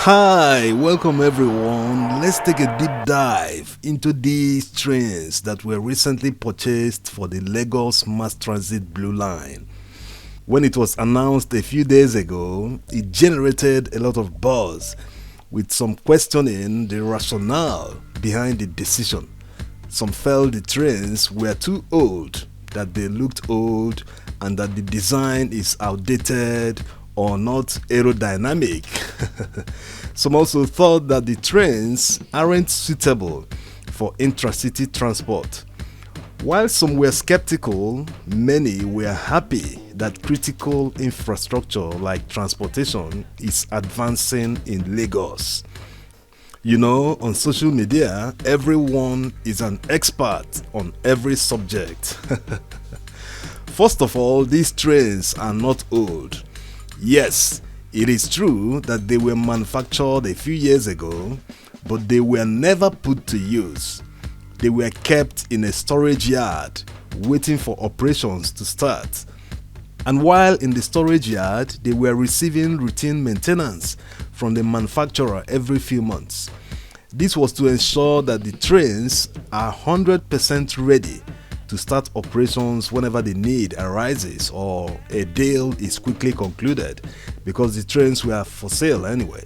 Hi, welcome everyone. Let's take a deep dive into these trains that were recently purchased for the Lagos Mass Transit Blue Line. When it was announced a few days ago, it generated a lot of buzz, with some questioning the rationale behind the decision. Some felt the trains were too old, that they looked old, and that the design is outdated or not aerodynamic. Some also thought that the trains aren't suitable for intracity transport. While some were skeptical, many were happy that critical infrastructure like transportation is advancing in Lagos. You know, on social media, everyone is an expert on every subject. First of all, these trains are not old. Yes, it is true that they were manufactured a few years ago, but they were never put to use. They were kept in a storage yard, waiting for operations to start. And while in the storage yard, they were receiving routine maintenance from the manufacturer every few months. This was to ensure that the trains are 100% ready to start operations whenever the need arises or a deal is quickly concluded, because the trains were for sale anyway.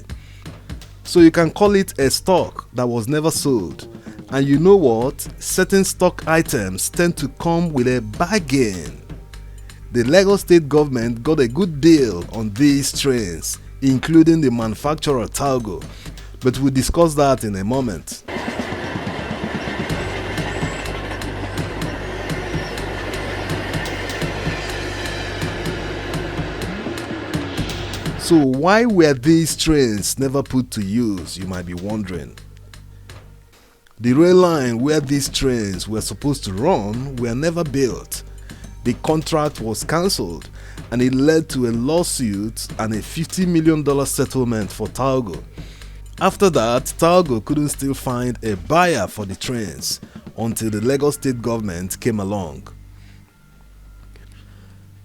So you can call it a stock that was never sold. And you know what? Certain stock items tend to come with a bargain. The Lagos state government got a good deal on these trains, including the manufacturer Talgo, but we'll discuss that in a moment. So why were these trains never put to use, you might be wondering. The rail line where these trains were supposed to run were never built. The contract was cancelled, and it led to a lawsuit and a $50 million settlement for Talgo. After that, Talgo couldn't still find a buyer for the trains until the Lagos state government came along.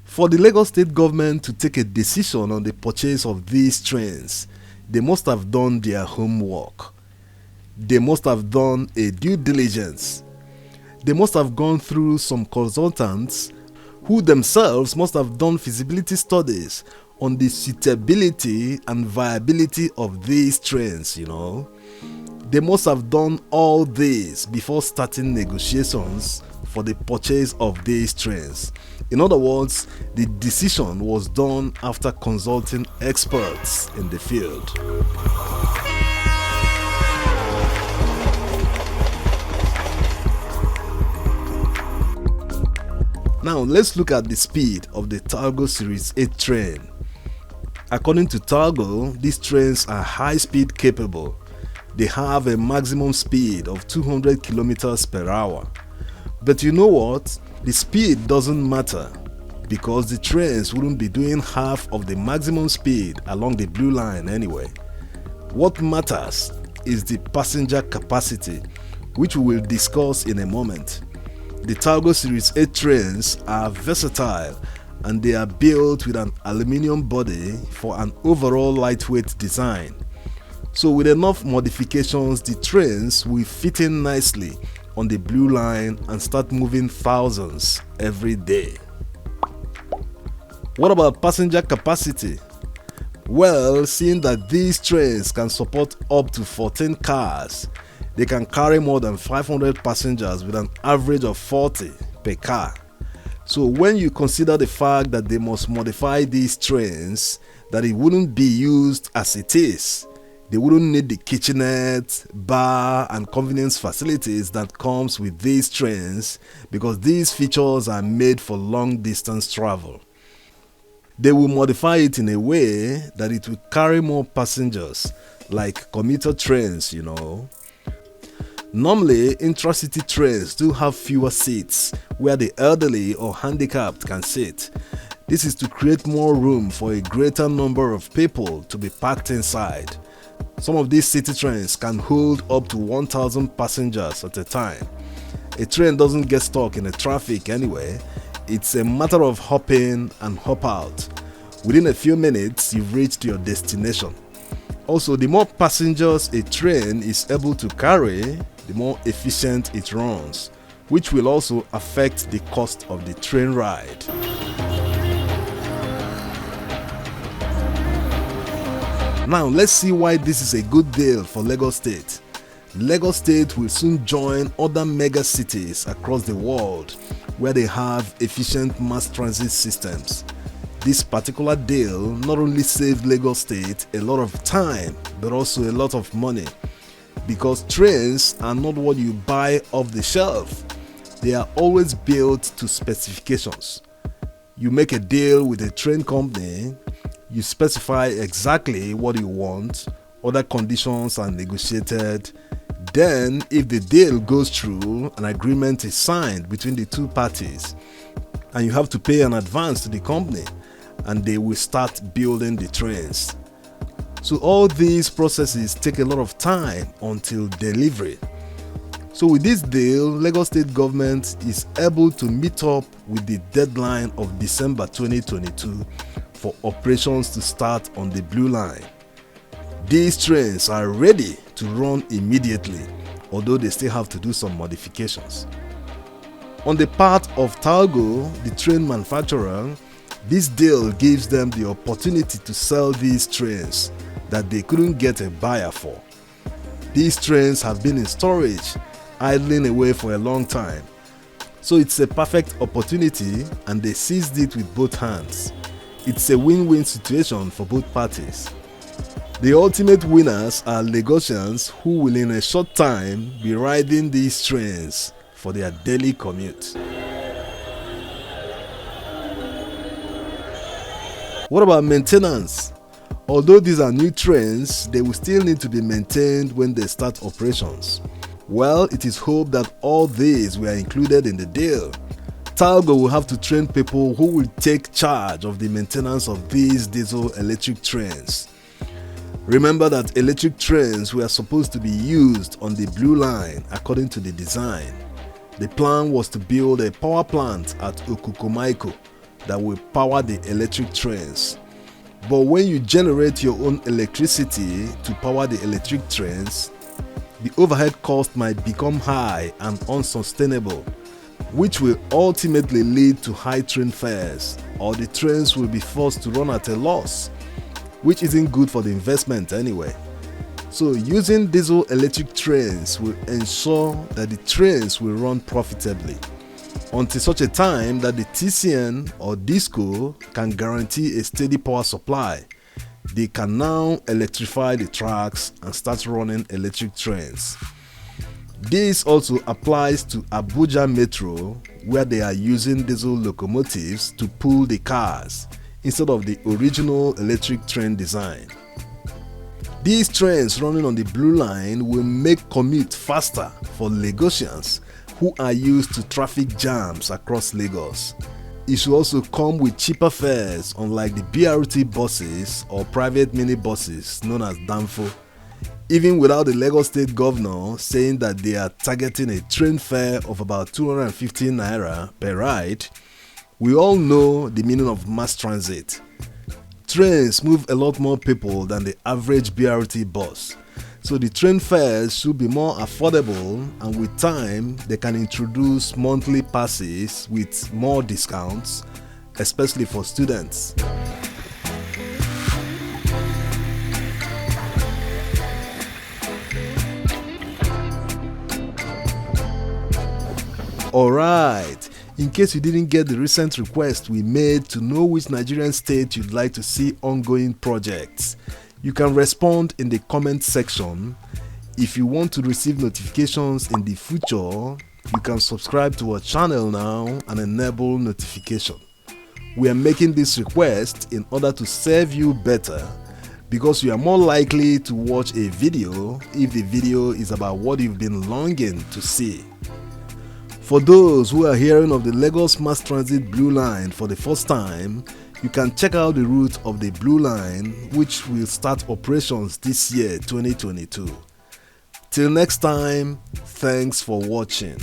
For the Lagos state government to take a decision on the purchase of these trains, they must have done their homework. They must have done a due diligence. They must have gone through some consultants who themselves must have done feasibility studies on the suitability and viability of these trains, They must have done all this before starting negotiations for the purchase of these trains. In other words, the decision was done after consulting experts in the field. Now let's look at the speed of the Talgo Series 8 train. According to Talgo, these trains are high-speed capable. They have a maximum speed of 200 kilometers per hour. But you know what? The speed doesn't matter, because the trains wouldn't be doing half of the maximum speed along the Blue Line anyway. What matters is the passenger capacity, which we will discuss in a moment. The Talgo Series 8 trains are versatile, and they are built with an aluminium body for an overall lightweight design. So with enough modifications, the trains will fit in nicely on the Blue Line and start moving thousands every day. What about passenger capacity? Well, seeing that these trains can support up to 14 cars, they can carry more than 500 passengers with an average of 40 per car. So when you consider the fact that they must modify these trains, that it wouldn't be used as it is, they wouldn't need the kitchenette, bar, and convenience facilities that comes with these trains, because these features are made for long distance travel. They will modify it in a way that it will carry more passengers, like commuter trains, Normally, intracity trains do have fewer seats where the elderly or handicapped can sit. This is to create more room for a greater number of people to be packed inside. Some of these city trains can hold up to 1,000 passengers at a time. A train doesn't get stuck in the traffic anyway. It's a matter of hop in and hop out. Within a few minutes, you've reached your destination. Also, the more passengers a train is able to carry, the more efficient it runs, which will also affect the cost of the train ride. Now, let's see why this is a good deal for Lagos State. Lagos State will soon join other mega cities across the world where they have efficient mass transit systems. This particular deal not only saved Lagos State a lot of time, but also a lot of money, because trains are not what you buy off the shelf. They are always built to specifications. You make a deal with a train company, you specify exactly what you want, other conditions are negotiated. Then, if the deal goes through, an agreement is signed between the two parties, and you have to pay an advance to the company, and they will start building the trains. So all these processes take a lot of time until delivery. So with this deal, Lagos State government is able to meet up with the deadline of December 2022 for operations to start on the Blue Line. These trains are ready to run immediately, although they still have to do some modifications. On the part of Talgo, the train manufacturer, this deal gives them the opportunity to sell these trains that they couldn't get a buyer for. These trains have been in storage, idling away for a long time. So it's a perfect opportunity and they seized it with both hands. It's a win-win situation for both parties. The ultimate winners are Lagosians who will in a short time be riding these trains for their daily commute. What about maintenance? Although these are new trains, they will still need to be maintained when they start operations. Well, it is hoped that all these were included in the deal. Talgo will have to train people who will take charge of the maintenance of these diesel-electric trains. Remember that electric trains were supposed to be used on the Blue Line according to the design. The plan was to build a power plant at Okukomaiko that will power the electric trains. But when you generate your own electricity to power the electric trains, the overhead cost might become high and unsustainable, which will ultimately lead to high train fares, or the trains will be forced to run at a loss, which isn't good for the investment anyway. So using diesel electric trains will ensure that the trains will run profitably until such a time that the TCN or DISCO can guarantee a steady power supply. They can now electrify the tracks and start running electric trains. This also applies to Abuja Metro, where they are using diesel locomotives to pull the cars instead of the original electric train design. These trains running on the Blue Line will make commute faster for Lagosians who are used to traffic jams across Lagos. It should also come with cheaper fares, unlike the BRT buses or private minibuses known as Danfo. Even without the Lagos State governor saying that they are targeting a train fare of about 250 naira per ride, we all know the meaning of mass transit. Trains move a lot more people than the average BRT bus. So the train fares should be more affordable, and with time they can introduce monthly passes with more discounts, especially for students. Alright, in case you didn't get the recent request we made to know which Nigerian state you'd like to see ongoing projects, you can respond in the comment section. If you want to receive notifications in the future, you can subscribe to our channel now and enable notification. We are making this request in order to serve you better, because you are more likely to watch a video if the video is about what you've been longing to see. For those who are hearing of the Lagos Mass Transit Blue Line for the first time, you can check out the route of the Blue Line, which will start operations this year, 2022. Till next time, thanks for watching.